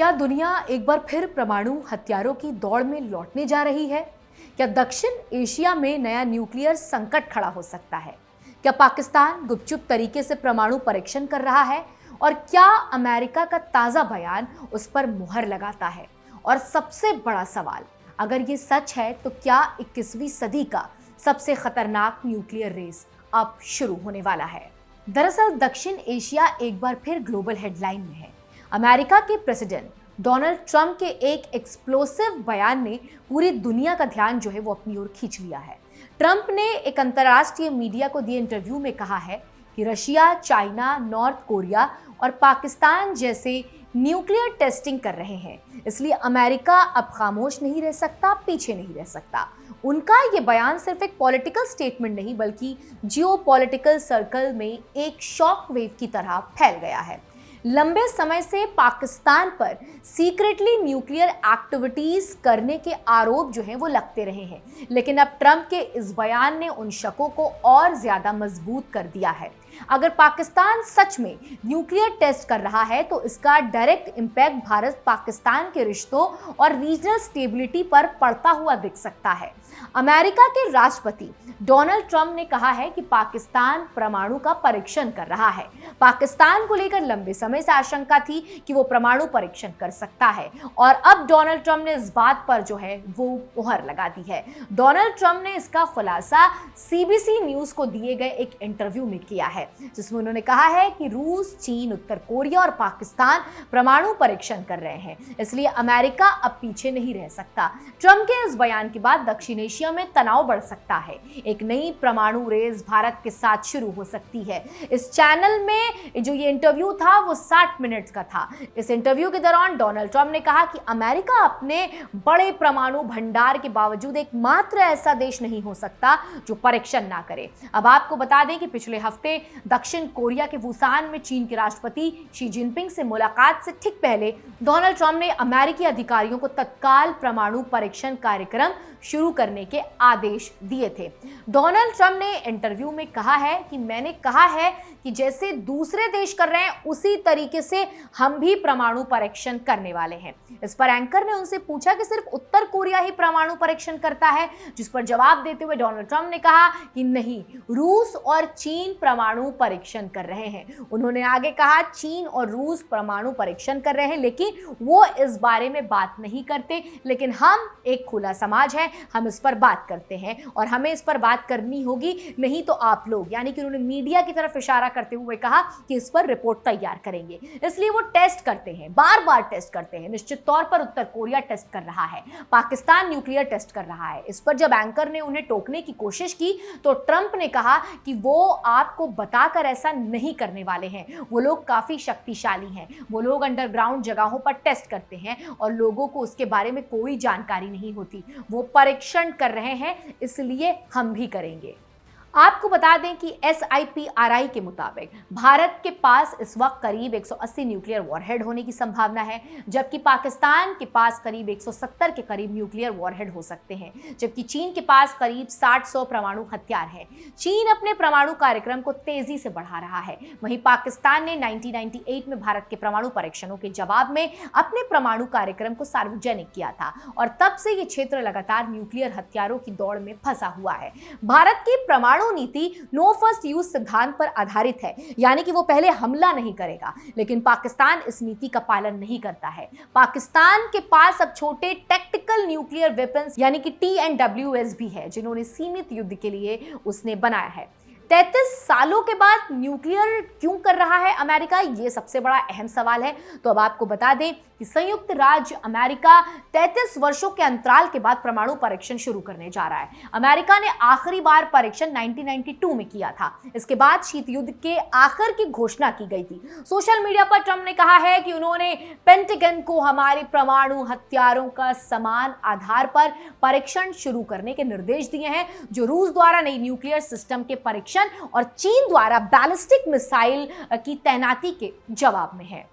क्या दुनिया एक बार फिर परमाणु हथियारों की दौड़ में लौटने जा रही है? क्या दक्षिण एशिया में नया न्यूक्लियर संकट खड़ा हो सकता है? क्या पाकिस्तान गुपचुप तरीके से परमाणु परीक्षण कर रहा है? और क्या अमेरिका का ताजा बयान उस पर मुहर लगाता है? और सबसे बड़ा सवाल, अगर ये सच है तो क्या 21वीं सदी का सबसे खतरनाक न्यूक्लियर रेस अब शुरू होने वाला है? दरअसल दक्षिण एशिया एक बार फिर ग्लोबल हेडलाइन में है। अमेरिका के प्रेसिडेंट डोनाल्ड ट्रंप के एक एक्सप्लोसिव बयान ने पूरी दुनिया का ध्यान जो है वो अपनी ओर खींच लिया है। ट्रंप ने एक अंतर्राष्ट्रीय मीडिया को दिए इंटरव्यू में कहा है कि रशिया, चाइना, नॉर्थ कोरिया और पाकिस्तान जैसे न्यूक्लियर टेस्टिंग कर रहे हैं, इसलिए अमेरिका अब खामोश नहीं रह सकता, पीछे नहीं रह सकता। उनका ये बयान सिर्फ एक पॉलिटिकल स्टेटमेंट नहीं बल्कि जियोपॉलिटिकल सर्कल में एक शॉक वेव की तरह फैल गया है। लंबे समय से पाकिस्तान पर सीक्रेटली न्यूक्लियर एक्टिविटीज करने के आरोप जो हैं वो लगते रहे हैं, लेकिन अब ट्रंप के इस बयान ने उन शकों को और ज्यादा मजबूत कर दिया है। अगर पाकिस्तान सच में न्यूक्लियर टेस्ट कर रहा है तो इसका डायरेक्ट इंपैक्ट भारत पाकिस्तान के रिश्तों और रीजनल स्टेबिलिटी पर पड़ता हुआ दिख सकता है। अमेरिका के राष्ट्रपति डोनाल्ड ट्रंप ने कहा है कि पाकिस्तान परमाणु का परीक्षण कर रहा है। पाकिस्तान को लेकर लंबे समय से आशंका थी कि वो परमाणु परीक्षण कर सकता है और अब डोनाल्ड ट्रंप ने इस बात पर जो है वो मुहर लगा दी है। डोनाल्ड ट्रंप ने इसका खुलासा सीबीसी न्यूज को दिए गए एक इंटरव्यू में किया है, जिसमें उन्होंने कहा है कि रूस, चीन, उत्तर कोरिया और पाकिस्तान परमाणु परीक्षण कर रहे हैं, इसलिए अमेरिका अब पीछे नहीं रह सकता। ट्रंप के इस बयान के बाद दक्षिण एशिया में तनाव बढ़ सकता है। एक नई परमाणु रेस भारत के साथ शुरू हो सकती है। इस चैनल में जो ये इंटरव्यू था वो 60 मिनट का था। इस इंटरव्यू के दौरान डोनाल्ड ट्रंप ने कहा कि अमेरिका अपने बड़े परमाणु भंडार के बावजूद एकमात्र ऐसा देश नहीं हो सकता जो परीक्षण ना करे। अब आपको बता दें कि पिछले हफ्ते दक्षिण कोरिया के वुसान में चीन के राष्ट्रपति शी जिनपिंग से मुलाकात से ठीक पहले डोनाल्ड ट्रंप ने अमेरिकी अधिकारियों को तत्काल परमाणु परीक्षण कार्यक्रम शुरू करने के आदेश दिए थे। डोनाल्ड ट्रंप ने इंटरव्यू में कहा है कि मैंने कहा है कि जैसे दूसरे देश कर रहे हैं उसी तरीके से हम भी परमाणु परीक्षण करने वाले हैं। इस पर एंकर ने उनसे पूछा कि सिर्फ उत्तर कोरिया ही परमाणु परीक्षण करता है, जिस पर जवाब देते हुए डोनाल्ड ट्रंप ने कहा कि नहीं, रूस और चीन परमाणु परीक्षण कर रहे हैं। उन्होंने आगे कहा चीन और रूस परमाणु परीक्षण कर रहे हैं, लेकिन वो इस बारे में बात नहीं करते, लेकिन हम एक खुला समाज है, हम इस पर बात करते हैं और हमें इस पर बात करनी होगी, नहीं तो आप लोग, यानी कि उन्होंने मीडिया की तरफ इशारा करते हुए कहा कि इस पर रिपोर्ट तैयार करेंगे। इसलिए वो टेस्ट करते हैं, बार बार टेस्ट करते हैं। निश्चित तौर पर उत्तर कोरिया टेस्ट कर रहा है, पाकिस्तान न्यूक्लियर टेस्ट कर रहा है। इस पर जब एंकर ने उन्हें टोकने की कोशिश की तो ट्रंप ने कहा कि वो आपको बताकर ऐसा नहीं करने वाले हैं। वो लोग काफी शक्तिशाली हैं, वो लोग अंडरग्राउंड जगहों पर टेस्ट करते हैं और लोगों को उसके बारे में कोई जानकारी नहीं होती। वो परीक्षण कर रहे हैं, इसलिए हम भी करेंगे। आपको बता दें कि SIPRI के मुताबिक भारत के पास इस वक्त करीब 180 न्यूक्लियर वॉरहेड होने की संभावना है, जबकि पाकिस्तान के पास करीब 170 के करीब न्यूक्लियर वॉरहेड हो सकते हैं, जबकि चीन के पास करीब 60-100 परमाणु हथियार हैं। चीन अपने परमाणु कार्यक्रम को तेजी से बढ़ा रहा है। वहीं पाकिस्तान ने 1998 में भारत के परमाणु परीक्षणों के जवाब में अपने परमाणु कार्यक्रम को सार्वजनिक किया था और तब से ये क्षेत्र लगातार न्यूक्लियर हथियारों की दौड़ में फंसा हुआ है। भारत की परमाणु नीति नो फर्स्ट यूज सिद्धांत पर आधारित है, यानी कि वो पहले हमला नहीं करेगा, लेकिन पाकिस्तान इस नीति का पालन नहीं करता है। पाकिस्तान के पास अब छोटे टैक्टिकल न्यूक्लियर वेपन्स यानी कि TNWS भी है, जिन्होंने सीमित युद्ध के लिए उसने बनाया है। 33 सालों के बाद न्यूक्लियर क्यों कर रहा है अमेरिका, ये सबसे बड़ा अहम सवाल है। तो अब आपको बता दें कि संयुक्त राज्य अमेरिका 33 वर्षों के अंतराल के बाद परमाणु परीक्षण शुरू करने जा रहा है। अमेरिका ने आखिरी बार परीक्षण 1992 में किया था। इसके बाद शीत युद्ध के आखिर की घोषणा की गई थी। सोशल मीडिया पर ट्रंप ने कहा है कि उन्होंने पेंटागन को हमारे परमाणु हथियारों का समान आधार पर परीक्षण शुरू करने के निर्देश दिए हैं, जो रूस द्वारा नई न्यूक्लियर सिस्टम के परीक्षण और चीन द्वारा बैलिस्टिक मिसाइल की तैनाती के जवाब में है।